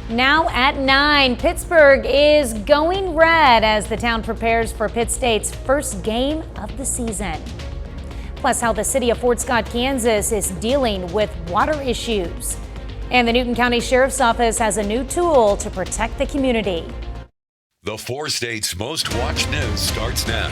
Now at 9, Pittsburgh is going red as the town prepares for Pitt State's first game of the season. Plus, how the city of Fort Scott, Kansas is dealing with water issues. And the Newton County Sheriff's Office has a new tool to protect the community. The 4 states' most watched news starts now.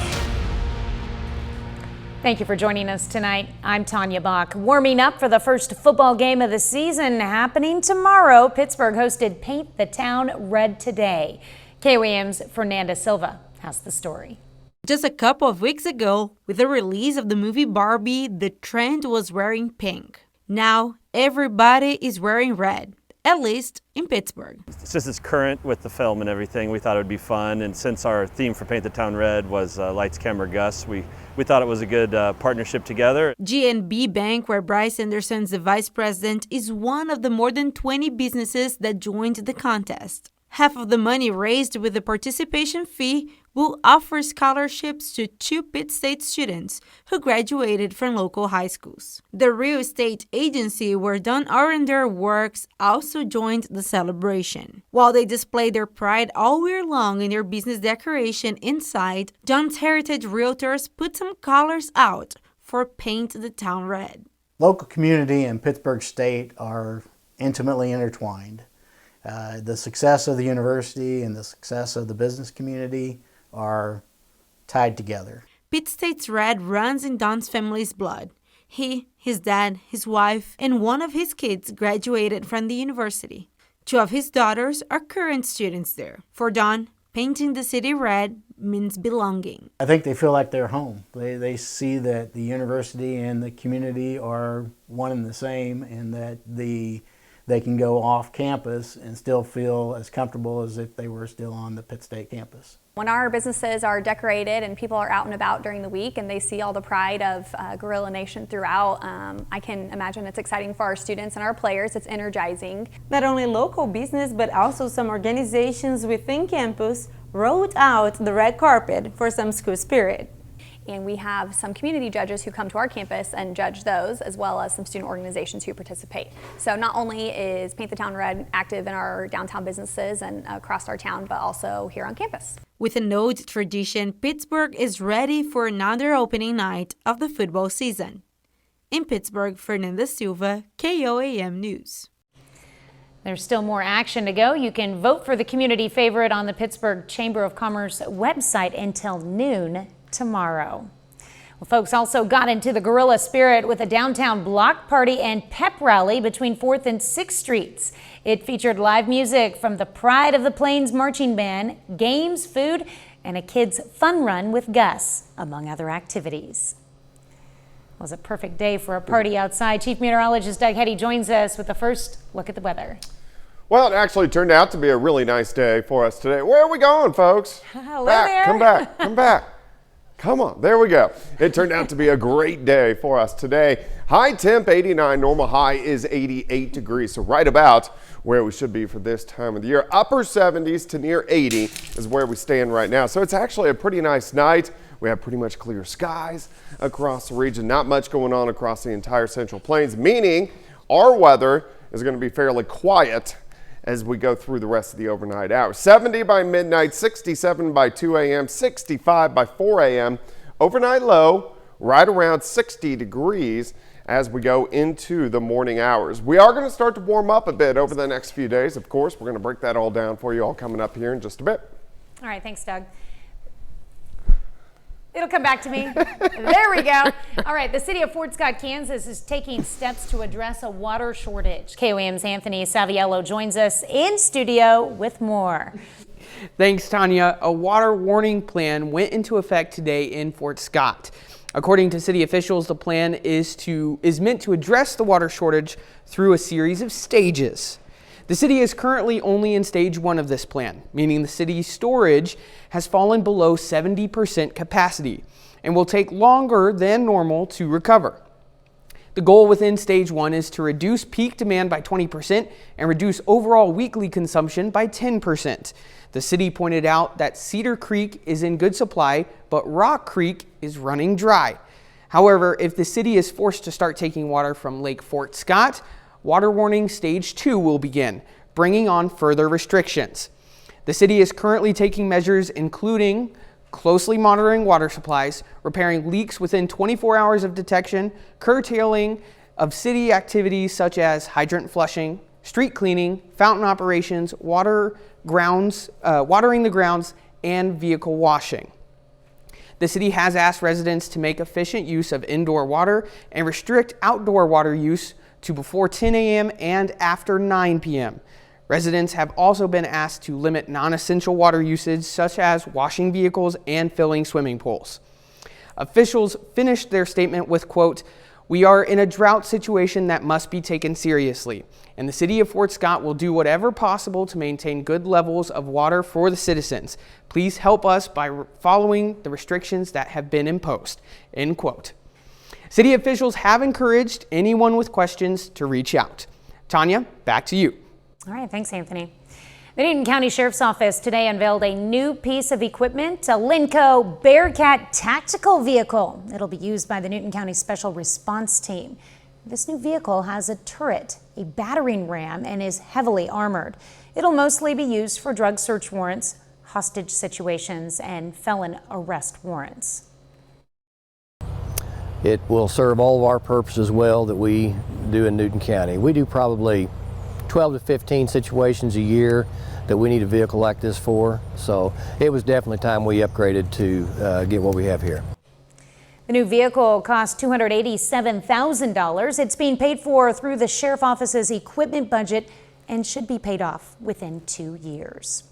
Thank you for joining us tonight. I'm Tanya Bach. Warming up for the first football game of the season happening tomorrow. Pittsburgh hosted Paint the Town Red today. KOAM's Fernanda Silva has the story. Just a couple of weeks ago, with the release of the movie Barbie, the trend was wearing pink. Now, everybody is wearing red, at least in Pittsburgh. Since it's current with the film and everything, we thought it would be fun. And since our theme for Paint the Town Red was Lights, Camera, Gus, we thought it was a good partnership together. G&B Bank, where Bryce Anderson's the vice president, is one of the more than 20 businesses that joined the contest. Half of the money raised with the participation fee will offer scholarships to 2 Pitt State students who graduated from local high schools. The real estate agency where Don Arender works also joined the celebration. While they displayed their pride all year long in their business decoration inside, Don's Heritage Realtors put some colors out for Paint the Town Red. Local community and Pittsburgh State are intimately intertwined. The success of the university and the success of the business community are tied together. Pitt State's red runs in Don's family's blood. He, his dad, his wife, and one of his kids graduated from the university. 2 of his daughters are current students there. For Don, painting the city red means belonging. I think they feel like they're home. They see that the university and the community are one and the same, and that they can go off campus and still feel as comfortable as if they were still on the Pitt State campus. When our businesses are decorated and people are out and about during the week and they see all the pride of Gorilla Nation throughout, I can imagine it's exciting for our students and our players. It's energizing. Not only local business, but also some organizations within campus rolled out the red carpet for some school spirit. And we have some community judges who come to our campus and judge those, as well as some student organizations who participate. So not only is Paint the Town Red active in our downtown businesses and across our town, but also here on campus. With an old tradition, Pittsburgh is ready for another opening night of the football season. In Pittsburgh, Fernanda Silva, KOAM News. There's still more action to go. You can vote for the community favorite on the Pittsburgh Chamber of Commerce website until noon tomorrow. Well, folks also got into the gorilla spirit with a downtown block party and pep rally between 4th and 6th Streets. It featured live music from the Pride of the Plains Marching Band, games, food, and a kids' fun run with Gus, among other activities. It was a perfect day for a party outside. Chief Meteorologist Doug Hetty joins us with the first look at the weather. Well, it actually turned out to be a really nice day for us today. Where are we going, folks? Hello there. Come back, come back. Come on, there we go. It turned out to be a great day for us today. High temp 89, normal high is 88 degrees, so right about where we should be for this time of the year. Upper 70s to near 80 is where we stand right now. So it's actually a pretty nice night. We have pretty much clear skies across the region, not much going on across the entire Central Plains, meaning our weather is going to be fairly quiet as we go through the rest of the overnight hours. 70 by midnight, 67 by 2 a.m., 65 by 4 a.m. Overnight low right around 60 degrees as we go into the morning hours. We are going to start to warm up a bit over the next few days. Of course, we're going to break that all down for you all coming up here in just a bit. All right, thanks, Doug. It'll come back to me. There we go. All right, the city of Fort Scott, Kansas is taking steps to address a water shortage. KOAM's Anthony Saviello joins us in studio with more. Thanks, Tanya. A water warning plan went into effect today in Fort Scott. According to city officials, the plan is meant to address the water shortage through a series of stages. The city is currently only in stage 1 of this plan, meaning the city's storage has fallen below 70% capacity and will take longer than normal to recover. The goal within stage 1 is to reduce peak demand by 20% and reduce overall weekly consumption by 10%. The city pointed out that Cedar Creek is in good supply, but Rock Creek is running dry. However, if the city is forced to start taking water from Lake Fort Scott, water warning stage 2 will begin. bringing on further restrictions. The city is currently taking measures including closely monitoring water supplies, repairing leaks within 24 hours of detection, curtailing of city activities such as hydrant flushing, street cleaning, fountain operations, watering the grounds, and vehicle washing. The city has asked residents to make efficient use of indoor water and restrict outdoor water use to before 10 a.m. and after 9 p.m. Residents have also been asked to limit non-essential water usage such as washing vehicles and filling swimming pools. Officials finished their statement with, quote, "We are in a drought situation that must be taken seriously, and the city of Fort Scott will do whatever possible to maintain good levels of water for the citizens. Please help us by following the restrictions that have been imposed," end quote. City officials have encouraged anyone with questions to reach out. Tanya, back to you. All right, thanks, Anthony. The Newton County Sheriff's Office today unveiled a new piece of equipment, a Linco Bearcat tactical vehicle. It'll be used by the Newton County Special Response Team. This new vehicle has a turret, a battering ram, and is heavily armored. It'll mostly be used for drug search warrants, hostage situations, and felon arrest warrants. It will serve all of our purposes well that we do in Newton County. We do probably 12 to 15 situations a year that we need a vehicle like this for. So it was definitely time we upgraded to get what we have here. The new vehicle costs $287,000. It's being paid for through the Sheriff's Office's equipment budget and should be paid off within 2 years.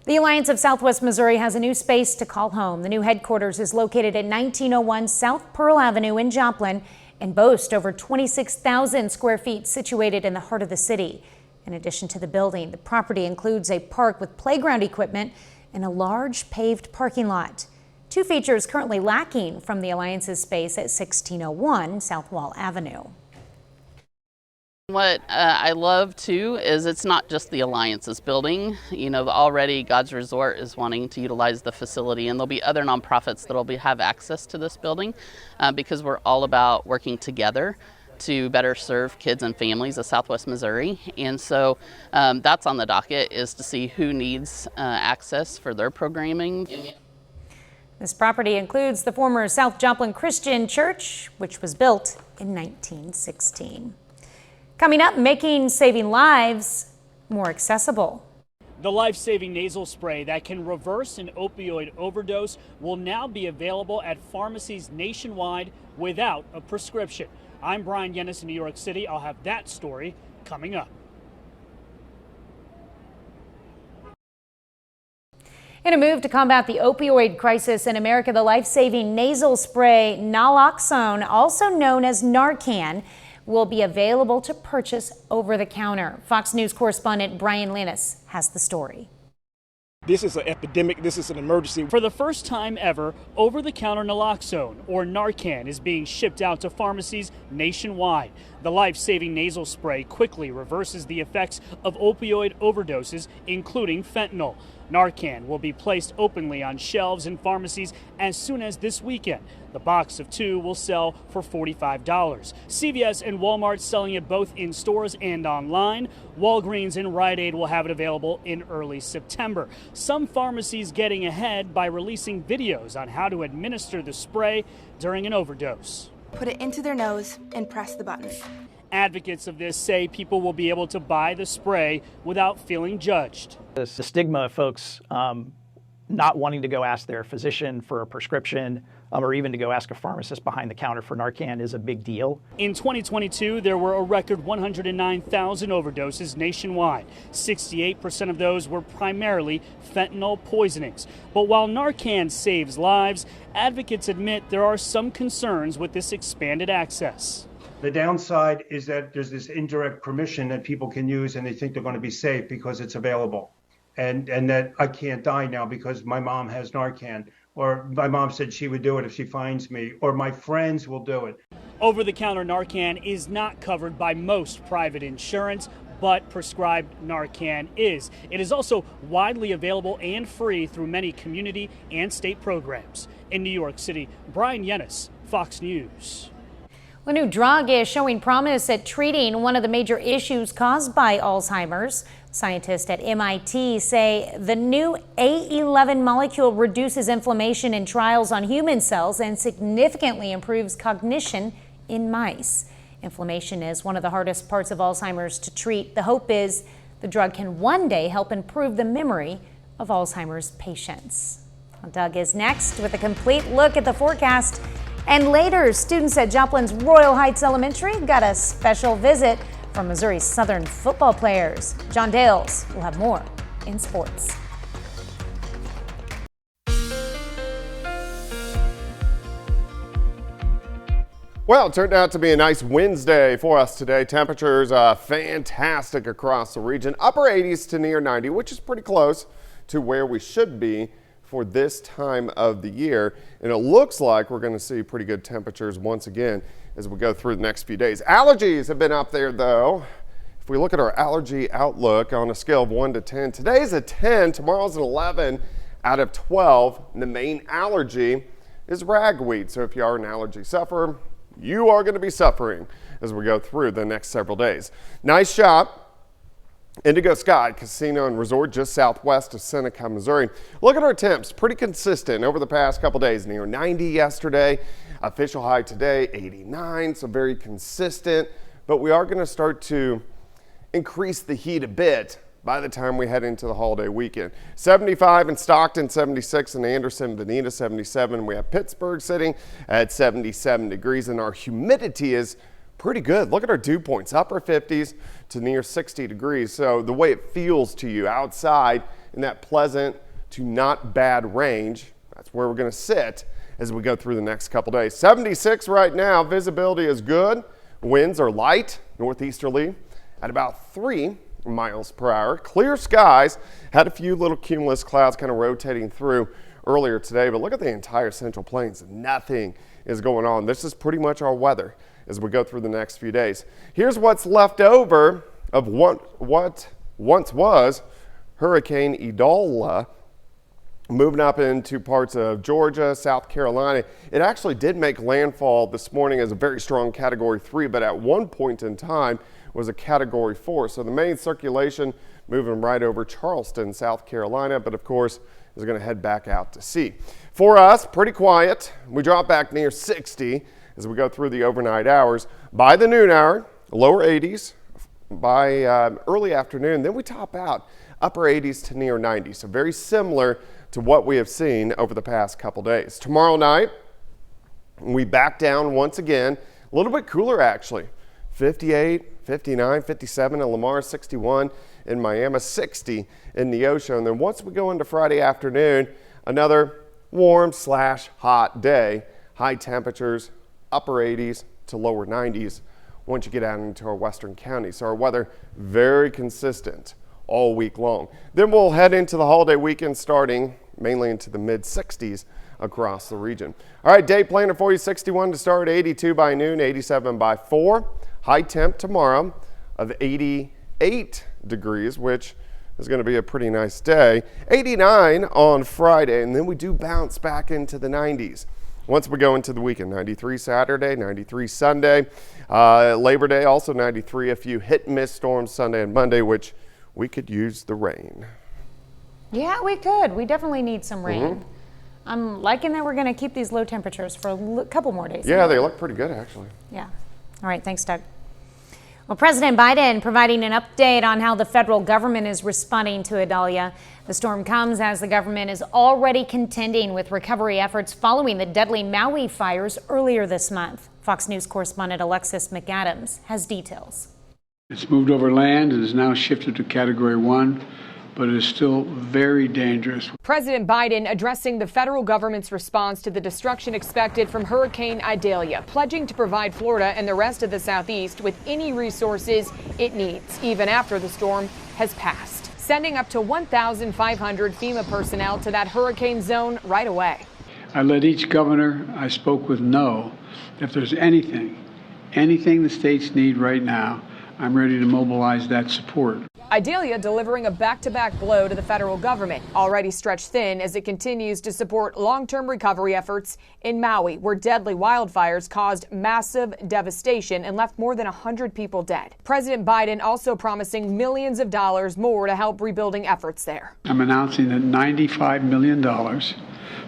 The Alliance of Southwest Missouri has a new space to call home. The new headquarters is located at 1901 South Pearl Avenue in Joplin and boasts over 26,000 square feet situated in the heart of the city. In addition to the building, the property includes a park with playground equipment and a large paved parking lot. Two features currently lacking from the Alliance's space at 1601 South Wall Avenue. What I love too is it's not just the Alliance's building. You know, already God's Resort is wanting to utilize the facility, and there'll be other nonprofits that'll have access to this building because we're all about working together to better serve kids and families of Southwest Missouri. And so that's on the docket, is to see who needs access for their programming. This property includes the former South Joplin Christian Church, which was built in 1916. Coming up, making saving lives more accessible. The life-saving nasal spray that can reverse an opioid overdose will now be available at pharmacies nationwide without a prescription. I'm Brian Yennis in New York City. I'll have that story coming up. In a move to combat the opioid crisis in America, the life-saving nasal spray naloxone, also known as Narcan, will be available to purchase over the counter. Fox News correspondent Brian Lennis has the story. This is an epidemic. This is an emergency. For the first time ever, over-the-counter naloxone, or Narcan, is being shipped out to pharmacies nationwide. The life-saving nasal spray quickly reverses the effects of opioid overdoses, including fentanyl. Narcan will be placed openly on shelves in pharmacies as soon as this weekend. The box of 2 will sell for $45. CVS and Walmart selling it both in stores and online. Walgreens and Rite Aid will have it available in early September. Some pharmacies getting ahead by releasing videos on how to administer the spray during an overdose. Put it into their nose and press the button. Advocates of this say people will be able to buy the spray without feeling judged. The stigma of folks not wanting to go ask their physician for a prescription or even to go ask a pharmacist behind the counter for Narcan is a big deal. In 2022, there were a record 109,000 overdoses nationwide. 68% of those were primarily fentanyl poisonings. But while Narcan saves lives, advocates admit there are some concerns with this expanded access. The downside is that there's this indirect permission that people can use and they think they're going to be safe because it's available. And that I can't die now because my mom has Narcan, or my mom said she would do it if she finds me, or my friends will do it. Over-the-counter Narcan is not covered by most private insurance, but prescribed Narcan is. It is also widely available and free through many community and state programs. In New York City, Brian Yennis, Fox News. A new drug is showing promise at treating one of the major issues caused by Alzheimer's. Scientists at MIT say the new A11 molecule reduces inflammation in trials on human cells and significantly improves cognition in mice. Inflammation is one of the hardest parts of Alzheimer's to treat. The hope is the drug can one day help improve the memory of Alzheimer's patients. Doug is next with a complete look at the forecast. And later, students at Joplin's Royal Heights Elementary got a special visit from Missouri's Southern football players. John Dales will have more in sports. Well, it turned out to be a nice Wednesday for us today. Temperatures fantastic across the region. Upper 80s to near 90, which is pretty close to where we should be for this time of the year. And it looks like we're going to see pretty good temperatures once again as we go through the next few days. Allergies have been up there though. If we look at our allergy outlook on a scale of 1 to 10, today's a 10, tomorrow's an 11 out of 12. And the main allergy is ragweed. So if you are an allergy sufferer, you are going to be suffering as we go through the next several days. Nice shot. Indigo Sky Casino and Resort just southwest of Seneca, Missouri. Look at our temps, pretty consistent over the past couple days. Near 90 yesterday, official high today, 89, so very consistent. But we are going to start to increase the heat a bit by the time we head into the holiday weekend. 75 in Stockton, 76 in Anderson, Veneta, 77. We have Pittsburgh sitting at 77 degrees, and our humidity is pretty good. Look at our dew points, upper 50s to near 60 degrees. So the way it feels to you outside in that pleasant to not bad range, that's where we're going to sit as we go through the next couple days. 76 right now, visibility is good. Winds are light, northeasterly at about 3 miles per hour. Clear skies, had a few little cumulus clouds kind of rotating through earlier today, but look at the entire Central Plains. Nothing is going on. This is pretty much our weather as we go through the next few days. Here's what's left over of what once was Hurricane Idola moving up into parts of Georgia, South Carolina. It actually did make landfall this morning as a very strong Category 3, but at one point in time was a Category 4. So the main circulation moving right over Charleston, South Carolina, but of course is going to head back out to sea. For us, pretty quiet. We drop back near 60 as we go through the overnight hours. By the noon hour, lower 80s. By early afternoon, then we top out upper 80s to near 90. So very similar to what we have seen over the past couple days. Tomorrow night, we back down once again. A little bit cooler actually. 58, 59, 57 in Lamar, 61 in Miami, 60 in Neosho. And then once we go into Friday afternoon, another warm / hot day. High temperatures, upper 80s to lower 90s once you get out into our western counties. So our weather very consistent all week long. Then we'll head into the holiday weekend starting mainly into the mid 60s across the region. All right, day planner for you, 61 to start, 82 by noon, 87 by 4. High temp tomorrow of 88 degrees, which is going to be a pretty nice day. 89 on Friday, and then we do bounce back into the 90s. Once we go into the weekend, 93 Saturday, 93 Sunday. Labor Day, also 93. A few hit and miss storms Sunday and Monday, which we could use the rain. Yeah, we could. We definitely need some rain. I'm liking that we're going to keep these low temperatures for a couple more days. Yeah, they look pretty good, actually. Yeah. All right, thanks, Doug. Well, President Biden providing an update on how the federal government is responding to Idalia. The storm comes as the government is already contending with recovery efforts following the deadly Maui fires earlier this month. Fox News correspondent Alexis McAdams has details. It's moved over land and is now shifted to Category 1, but it is still very dangerous. President Biden addressing the federal government's response to the destruction expected from Hurricane Idalia, pledging to provide Florida and the rest of the Southeast with any resources it needs, even after the storm has passed, sending up to 1,500 FEMA personnel to that hurricane zone right away. I let each governor I spoke with know if there's anything the states need right now, I'm ready to mobilize that support. Idalia delivering a back-to-back blow to the federal government, already stretched thin as it continues to support long-term recovery efforts in Maui, where deadly wildfires caused massive devastation and left more than 100 people dead. President Biden also promising millions of dollars more to help rebuilding efforts there. I'm announcing that $95 million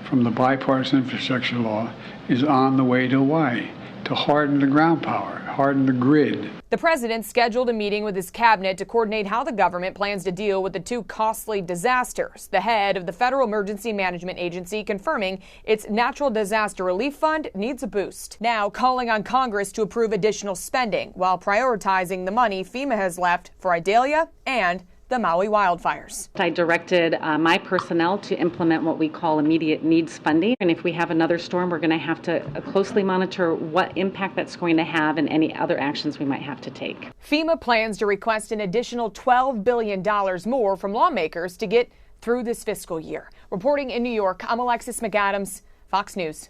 from the bipartisan infrastructure law is on the way to Hawaii to harden the ground power, harden the grid. The president scheduled a meeting with his cabinet to coordinate how the government plans to deal with the two costly disasters. The head of the Federal Emergency Management Agency confirming its Natural Disaster Relief Fund needs a boost. Now calling on Congress to approve additional spending while prioritizing the money FEMA has left for Idalia and the Maui wildfires. I directed my personnel to implement what we call immediate needs funding. And if we have another storm, we're going to have to closely monitor what impact that's going to have and any other actions we might have to take. FEMA plans to request an additional $12 billion more from lawmakers to get through this fiscal year. Reporting in New York, I'm Alexis McAdams, Fox News.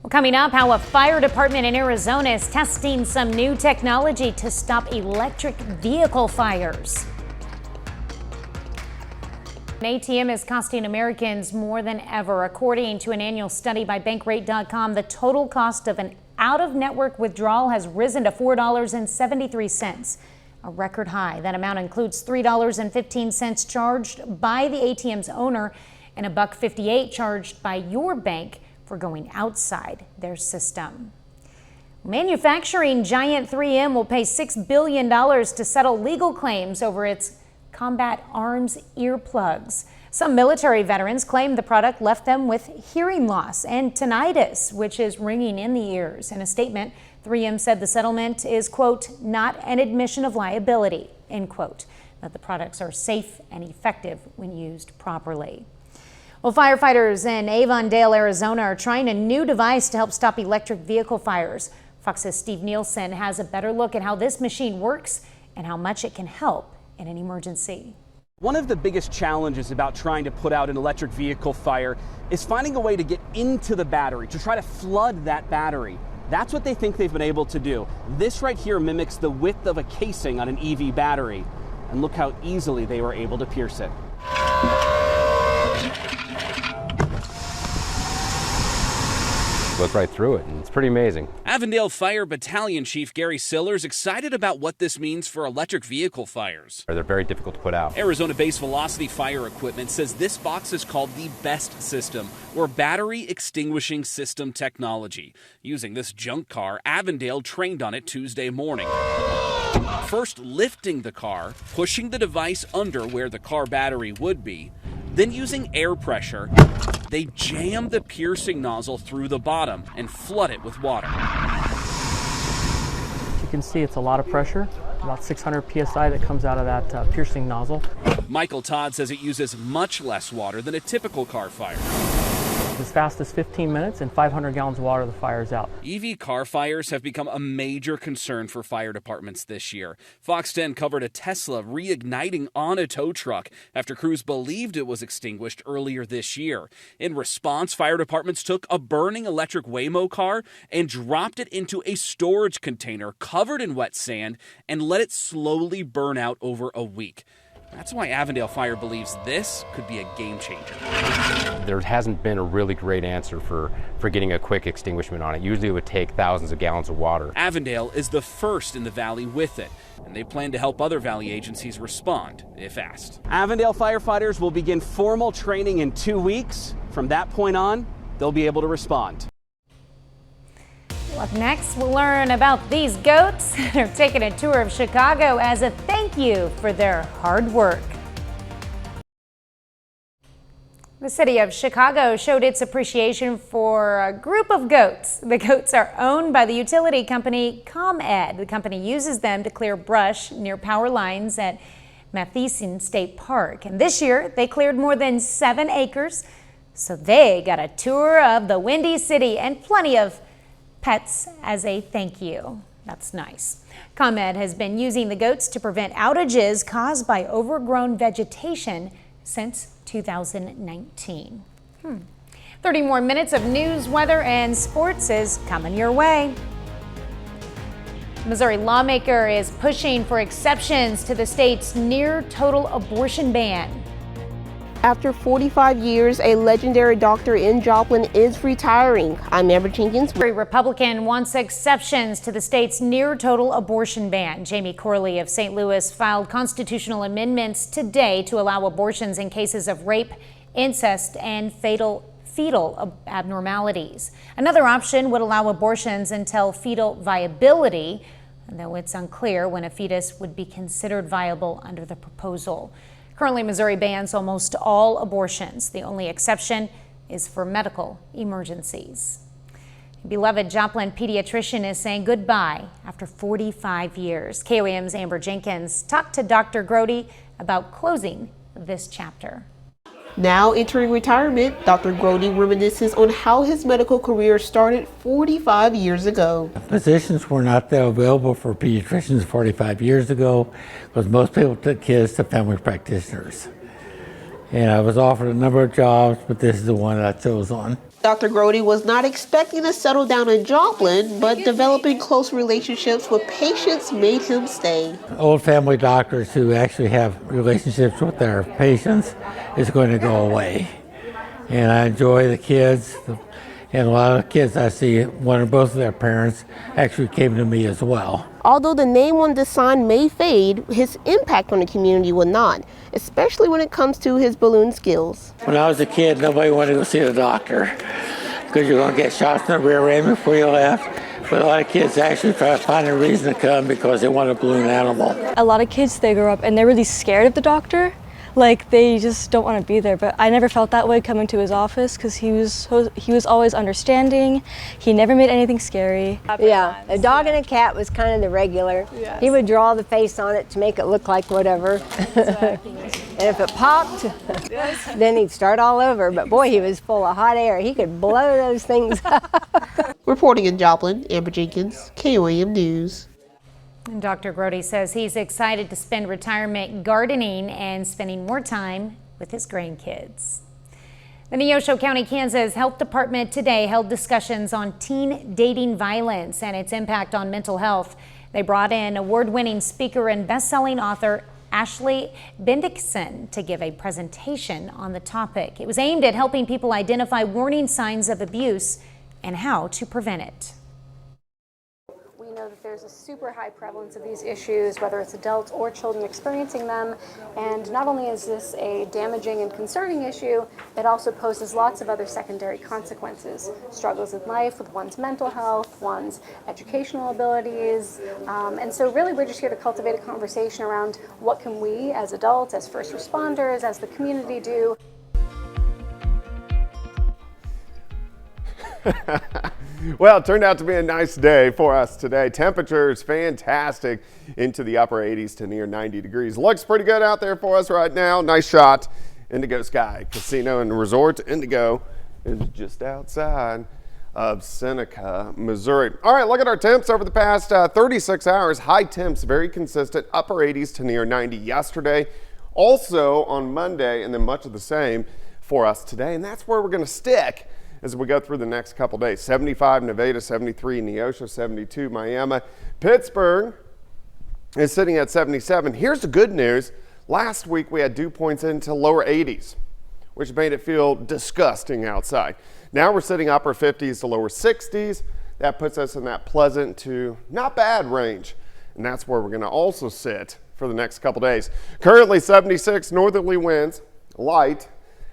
Well, coming up, how a fire department in Arizona is testing some new technology to stop electric vehicle fires. An ATM is costing Americans more than ever. According to an annual study by Bankrate.com, the total cost of an out-of-network withdrawal has risen to $4.73, a record high. That amount includes $3.15 charged by the ATM's owner and $1.58 charged by your bank for going outside their system. Manufacturing giant 3M will pay $6 billion to settle legal claims over its combat arms earplugs. Some military veterans claim the product left them with hearing loss and tinnitus, which is ringing in the ears. In a statement, 3M said the settlement is, quote, not an admission of liability, end quote, that the products are safe and effective when used properly. Well, firefighters in Avondale, Arizona are trying a new device to help stop electric vehicle fires. Fox's Steve Nielsen has a better look at how this machine works and how much it can help in an emergency. One of the biggest challenges about trying to put out an electric vehicle fire is finding a way to get into the battery, to try to flood that battery. That's what they think they've been able to do. This right here mimics the width of a casing on an EV battery. And look how easily they were able to pierce it. Look right through it, and it's pretty amazing. Avondale Fire Battalion Chief Gary Sillers excited about what this means for electric vehicle fires. They're very difficult to put out. Arizona-based Velocity Fire Equipment says this box is called the BEST system, or Battery Extinguishing System Technology. Using this junk car, Avondale trained on it Tuesday morning. First lifting the car, pushing the device under where the car battery would be, then using air pressure, they jam the piercing nozzle through the bottom and flood it with water. You can see it's a lot of pressure, about 600 psi that comes out of that piercing nozzle. Michael Todd says it uses much less water than a typical car fire. As fast as 15 minutes and 500 gallons of water, the fire's out. EV car fires have become a major concern for fire departments this year. Fox 10 covered a Tesla reigniting on a tow truck after crews believed it was extinguished earlier this year. In response, fire departments took a burning electric Waymo car and dropped it into a storage container covered in wet sand and let it slowly burn out over a week. That's why Avondale Fire believes this could be a game changer. There hasn't been a really great answer for getting a quick extinguishment on it. Usually it would take thousands of gallons of water. Avondale is the first in the valley with it, and they plan to help other valley agencies respond if asked. Avondale firefighters will begin formal training in 2 weeks. From that point on, they'll be able to respond. Up next, we'll learn about these goats. They're taking a tour of Chicago as a thank you for their hard work. The city of Chicago showed its appreciation for a group of goats. The goats are owned by the utility company ComEd. The company uses them to clear brush near power lines at Matheson State Park. And this year, they cleared more than 7 acres. So they got a tour of the Windy City and plenty of pets as a thank you. That's nice. ComEd has been using the goats to prevent outages caused by overgrown vegetation since 2019. 30 more minutes of news, weather, and sports is coming your way. Missouri lawmaker is pushing for exceptions to the state's near total abortion ban. After 45 years, a legendary doctor in Joplin is retiring. I'm Amber Jenkins. A Republican wants exceptions to the state's near total abortion ban. Jamie Corley of St. Louis filed constitutional amendments today to allow abortions in cases of rape, incest, and fetal abnormalities. Another option would allow abortions until fetal viability, though it's unclear when a fetus would be considered viable under the proposal. Currently, Missouri bans almost all abortions. The only exception is for medical emergencies. Beloved Joplin pediatrician is saying goodbye after 45 years. KOAM's Amber Jenkins talked to Dr. Grody about closing this chapter. Now entering retirement, Dr. Grody reminisces on how his medical career started 45 years ago. Physicians were not available for pediatricians 45 years ago because most people took kids to family practitioners. And I was offered a number of jobs, but this is the one that I chose on. Dr. Grody was not expecting to settle down in Joplin, but developing close relationships with patients made him stay. Old family doctors who actually have relationships with their patients is going to go away. And I enjoy the kids, and a lot of kids I see, one or both of their parents actually came to me as well. Although the name on the sign may fade, his impact on the community will not, especially when it comes to his balloon skills. When I was a kid, nobody wanted to go see the doctor because you're going to get shots in the rear end before you left. But a lot of kids actually try to find a reason to come because they want a balloon animal. A lot of kids, they grow up and they're really scared of the doctor. Like, they just don't want to be there, but I never felt that way coming to his office because he was always understanding. He never made anything scary. Yeah, a dog and a cat was kind of the regular. Yes. He would draw the face on it to make it look like whatever. Exactly. And if it popped, then he'd start all over. But boy, he was full of hot air. He could blow those things up. Reporting in Joplin, Amber Jenkins, KOAM News. And Dr. Grody says he's excited to spend retirement gardening and spending more time with his grandkids. The Neosho County, Kansas Health Department today held discussions on teen dating violence and its impact on mental health. They brought in award-winning speaker and best-selling author Ashley Bendixson to give a presentation on the topic. It was aimed at helping people identify warning signs of abuse and how to prevent it. We know that there's a super high prevalence of these issues, whether it's adults or children experiencing them. And not only is this a damaging and concerning issue, it also poses lots of other secondary consequences. Struggles in life with one's mental health, one's educational abilities. And so really we're just here to cultivate a conversation around what can we as adults, as first responders, as the community do. Well, it turned out to be a nice day for us today. Temperatures fantastic into the upper 80s to near 90 degrees. Looks pretty good out there for us right now. Nice shot. Indigo Sky Casino and Resort. Indigo is just outside of Seneca, Missouri. All right, look at our temps over the past 36 hours. High temps, very consistent, upper 80s to near 90 yesterday. Also on Monday, and then much of the same for us today. And that's where we're going to stick as we go through the next couple days. 75 Nevada, 73 Neosho, 72 Miami. Pittsburgh is sitting at 77. Here's the good news. Last week we had dew points into lower 80s, which made it feel disgusting outside. Now we're sitting upper 50s to lower 60s. That puts us in that pleasant to not bad range. And that's where we're going to also sit for the next couple days. Currently 76 northerly winds, light,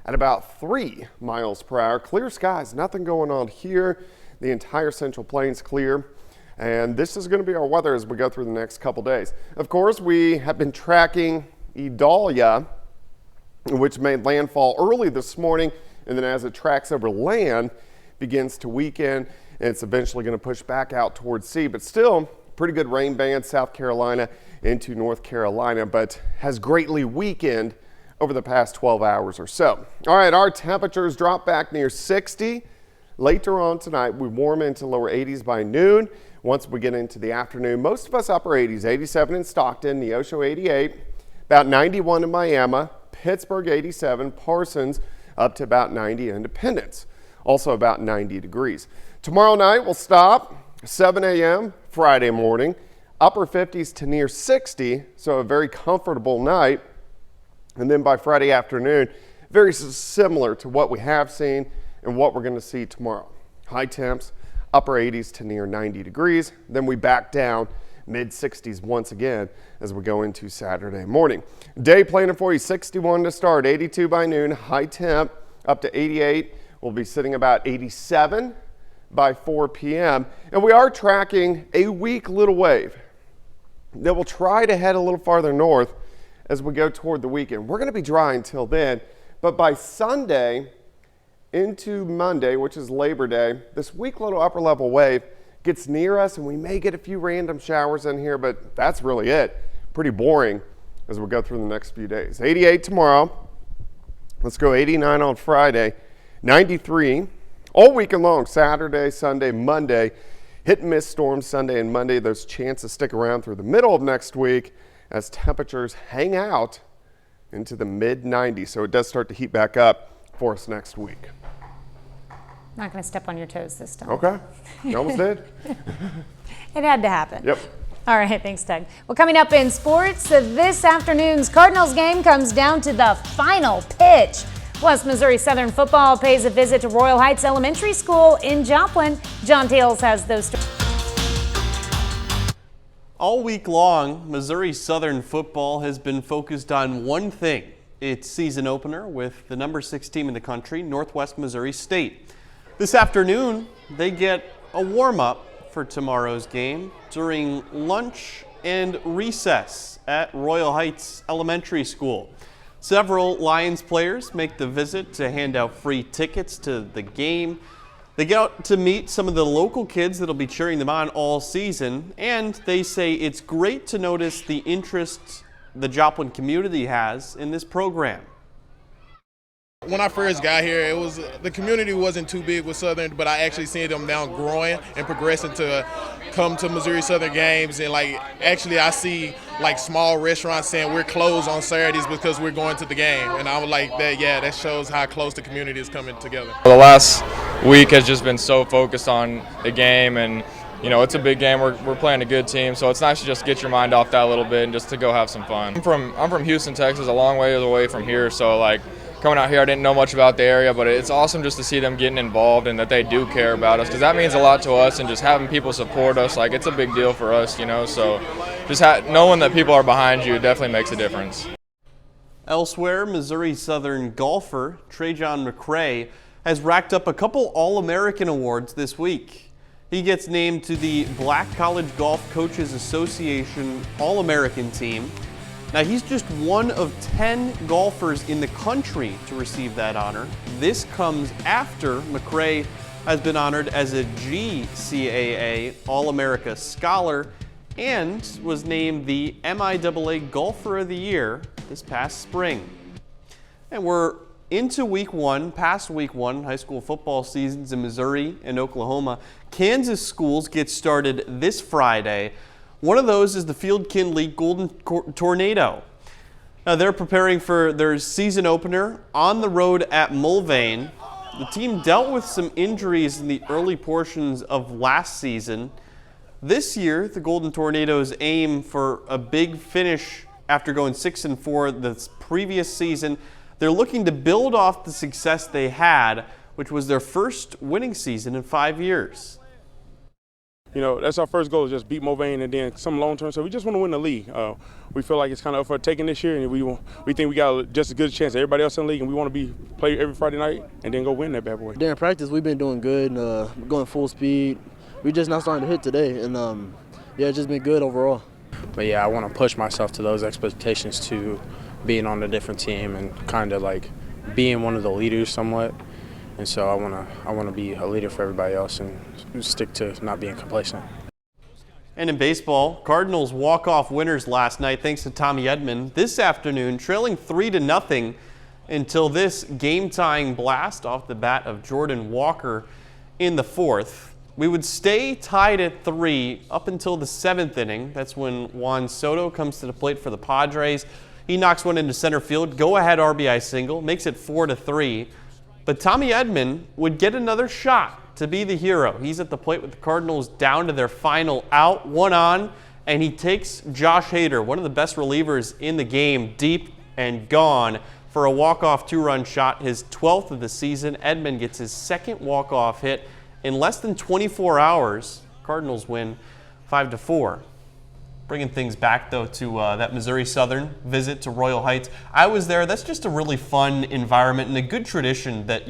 at about 3 miles per hour. Clear skies, nothing going on here. The entire Central Plains clear. And this is going to be our weather as we go through the next couple days. Of course, we have been tracking Idalia, which made landfall early this morning. And then as it tracks over land, begins to weaken. And it's eventually going to push back out towards sea. But still, pretty good rain band, South Carolina into North Carolina, but has greatly weakened over the past 12 hours or so. All right, our temperatures drop back near 60. Later on tonight, we warm into lower 80s by noon. Once we get into the afternoon, most of us upper 80s, 87 in Stockton, Neosho 88, about 91 in Miami, Pittsburgh 87, Parsons up to about 90, Independence, also about 90 degrees. Tomorrow night we'll stop 7 a.m. Friday morning, upper 50s to near 60, so a very comfortable night. And then by Friday afternoon, very similar to what we have seen and what we're going to see tomorrow. High temps, upper 80s to near 90 degrees. Then we back down mid 60s once again as we go into Saturday morning. Day planning for you, 61 to start, 82 by noon, high temp up to 88. We'll be sitting about 87 by 4 p.m. And we are tracking a weak little wave that will try to head a little farther north as we go toward the weekend. We're going to be dry until then, but by Sunday into Monday, which is Labor Day, this weak little upper level wave gets near us and we may get a few random showers in here, but that's really it. Pretty boring as we go through the next few days. 88 tomorrow. Let's go 89 on Friday. 93 all weekend long, Saturday, Sunday, Monday. Hit and miss storms Sunday and Monday. Those chances stick around through the middle of next week as temperatures hang out into the mid 90s. So it does start to heat back up for us next week. Not going to step on your toes this time. Okay. You almost did. It had to happen. Yep. All right, thanks, Doug. Well, coming up in sports, this afternoon's Cardinals game comes down to the final pitch. Plus, Missouri Southern football pays a visit to Royal Heights Elementary School in Joplin. John Tales has those stories. All week long, Missouri Southern football has been focused on one thing. Its season opener with the number 6 team in the country, Northwest Missouri State. This afternoon, they get a warm-up for tomorrow's game during lunch and recess at Royal Heights Elementary School. Several Lions players make the visit to hand out free tickets to the game. They get out to meet some of the local kids that'll be cheering them on all season, and they say it's great to notice the interest the Joplin community has in this program. When I first got here, the community wasn't too big with Southern, but I actually seen them now growing and progressing to come to Missouri Southern games. And actually I see small restaurants saying we're closed on Saturdays because we're going to the game. And I was like, that shows how close the community is coming together. The last week has just been so focused on the game, and it's a big game. We're playing a good team, so it's nice to just get your mind off that a little bit and just to go have some fun. I'm from Houston, Texas, a long way away from here, so coming out here, I didn't know much about the area, but it's awesome just to see them getting involved and that they do care about us, because that means a lot to us, and just having people support us, it's a big deal for us, so just knowing that people are behind you definitely makes a difference. Elsewhere, Missouri Southern golfer Trajan McCray has racked up a couple All-American awards this week. He gets named to the Black College Golf Coaches Association All-American team. Now, he's just one of 10 golfers in the country to receive that honor. This comes after McCray has been honored as a GCAA All-America Scholar and was named the MIAA Golfer of the Year this past spring. And we're into week one, past week one, high school football seasons in Missouri and Oklahoma. Kansas schools get started this Friday. One of those is the Fieldkin League Golden Tornado. Now, they're preparing for their season opener on the road at Mulvane. The team dealt with some injuries in the early portions of last season. This year, the Golden Tornadoes aim for a big finish after going 6-4 this previous season. They're looking to build off the success they had, which was their first winning season in 5 years. That's our first goal, is just beat Mulvane and then some long-term. So we just want to win the league. We feel like it's kind of up for taking this year, and we think we got just as good a chance as everybody else in the league, and we want to play every Friday night and then go win that bad boy. During practice, we've been doing good, going full speed. We just not starting to hit today, and it's just been good overall. But yeah, I want to push myself to those expectations to being on a different team and kind of being one of the leaders somewhat. And so I want to be a leader for everybody else and stick to not being complacent. And in baseball, Cardinals walk-off winners last night thanks to Tommy Edman. This afternoon, trailing 3-0 until this game-tying blast off the bat of Jordan Walker in the fourth. We would stay tied at 3 up until the 7th inning. That's when Juan Soto comes to the plate for the Padres. He knocks one into center field, go-ahead RBI single, makes it 4-3. But Tommy Edman would get another shot to be the hero. He's at the plate with the Cardinals down to their final out, 1 on and he takes Josh Hader, one of the best relievers in the game, deep and gone for a walk-off two-run shot, his 12th of the season. Edman gets his second walk-off hit in less than 24 hours. Cardinals win 5-4. Bringing things back, though, to that Missouri Southern visit to Royal Heights. I was there. That's just a really fun environment and a good tradition that,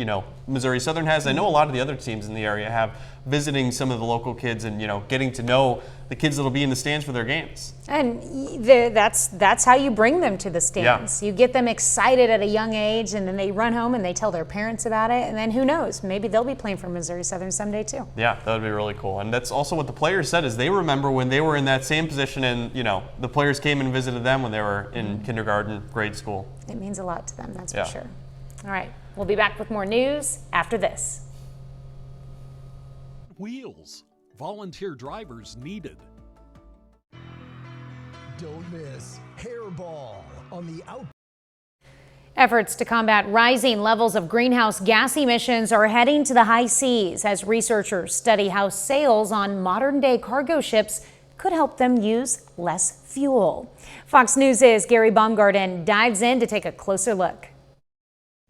Missouri Southern has. I know a lot of the other teams in the area have, visiting some of the local kids and, getting to know the kids that'll be in the stands for their games. And that's how you bring them to the stands. Yeah. You get them excited at a young age, and then they run home and they tell their parents about it, and then who knows, maybe they'll be playing for Missouri Southern someday too. Yeah, that would be really cool. And that's also what the players said, is they remember when they were in that same position and, the players came and visited them when they were in kindergarten, grade school. It means a lot to them, that's for sure. All right, we'll be back with more news after this. Wheels. Volunteer drivers needed. Don't miss Hairball on the out. Efforts to combat rising levels of greenhouse gas emissions are heading to the high seas as researchers study how sails on modern-day cargo ships could help them use less fuel. Fox News' Gary Baumgarten dives in to take a closer look.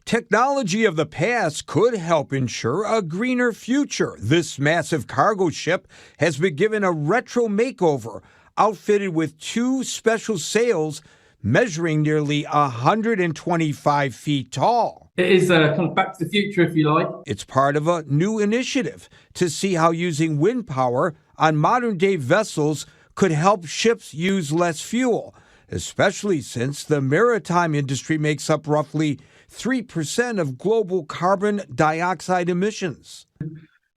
Technology of the past could help ensure a greener future. This massive cargo ship has been given a retro makeover, outfitted with two special sails measuring nearly 125 feet tall. It is kind of back to the future, if you like. It's part of a new initiative to see how using wind power on modern-day vessels could help ships use less fuel, especially since the maritime industry makes up roughly 3% of global carbon dioxide emissions.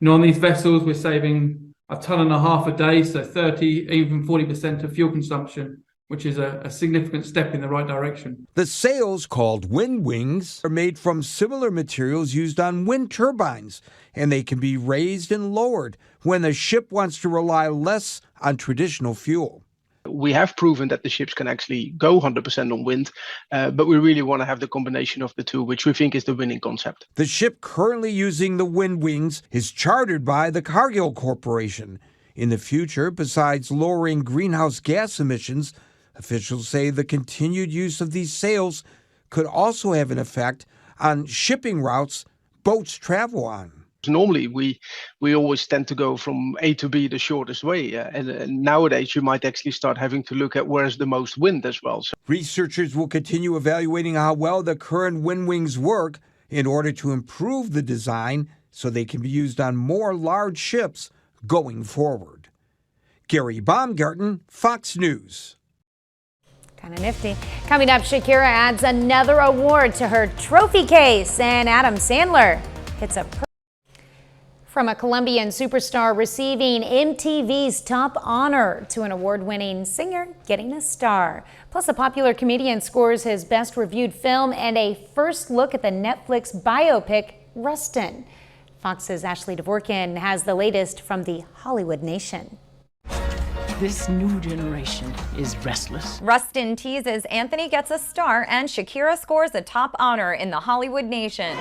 On these vessels, we're saving 1.5 tons a day, so 30, even 40% of fuel consumption, which is a significant step in the right direction. The sails, called wind wings, are made from similar materials used on wind turbines, and they can be raised and lowered when the ship wants to rely less on traditional fuel. We have proven that the ships can actually go 100% on wind, but we really want to have the combination of the two, which we think is the winning concept. The ship currently using the wind wings is chartered by the Cargill Corporation. In the future, besides lowering greenhouse gas emissions, officials say the continued use of these sails could also have an effect on shipping routes boats travel on. Normally, we always tend to go from A to B the shortest way. And nowadays, you might actually start having to look at where's the most wind as well. Researchers will continue evaluating how well the current wind wings work in order to improve the design so they can be used on more large ships going forward. Gary Baumgarten, Fox News. Kind of nifty. Coming up, Shakira adds another award to her trophy case, and Adam Sandler hits a from a Colombian superstar receiving MTV's top honor to an award-winning singer getting a star. Plus, a popular comedian scores his best reviewed film and a first look at the Netflix biopic Rustin. Fox's Ashley Dvorkin has the latest from the Hollywood Nation. This new generation is restless. Rustin teases Anthony gets a star and Shakira scores a top honor in the Hollywood Nation.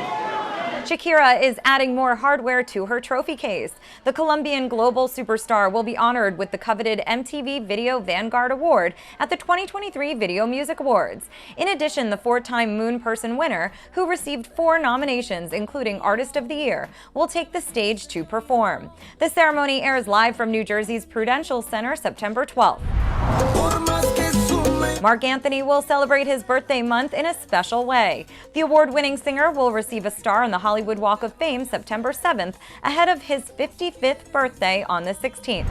Shakira is adding more hardware to her trophy case. The Colombian global superstar will be honored with the coveted MTV Video Vanguard Award at the 2023 Video Music Awards. In addition, the 4-time Moon Person winner, who received 4 nominations, including Artist of the Year, will take the stage to perform. The ceremony airs live from New Jersey's Prudential Center September 12th. Mark Anthony will celebrate his birthday month in a special way. The award-winning singer will receive a star on the Hollywood Walk of Fame September 7th, ahead of his 55th birthday on the 16th.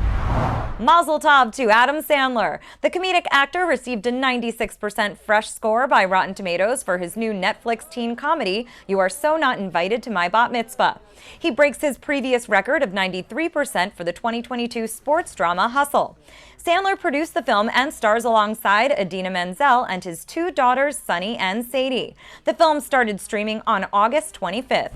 Mazel tov to Adam Sandler. The comedic actor received a 96% fresh score by Rotten Tomatoes for his new Netflix teen comedy, You Are So Not Invited to My Bat Mitzvah. He breaks his previous record of 93% for the 2022 sports drama Hustle. Sandler produced the film and stars alongside Idina Menzel and his 2 daughters, Sunny and Sadie. The film started streaming on August 25th.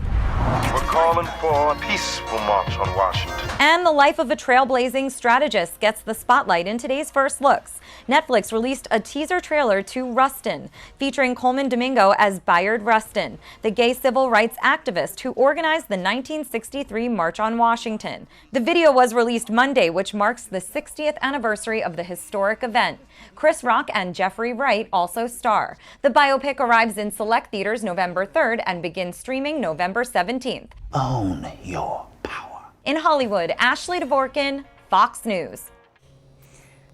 We're calling for a peaceful march on Washington. And the life of a trailblazing strategist gets the spotlight in today's First Looks. Netflix released a teaser trailer to Rustin, featuring Coleman Domingo as Bayard Rustin, the gay civil rights activist who organized the 1963 March on Washington. The video was released Monday, which marks the 60th anniversary of the historic event. Chris Rock and Jeffrey Wright also star. The biopic arrives in select theaters November 3rd and begins streaming November 17th. Own your power. In Hollywood, Ashley Dvorkin, Fox News.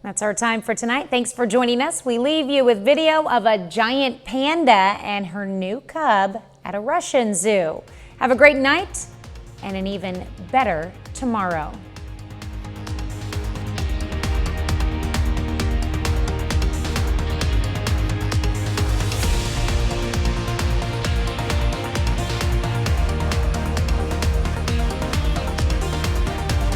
That's our time for tonight. Thanks for joining us. We leave you with video of a giant panda and her new cub at a Russian zoo. Have a great night and an even better tomorrow.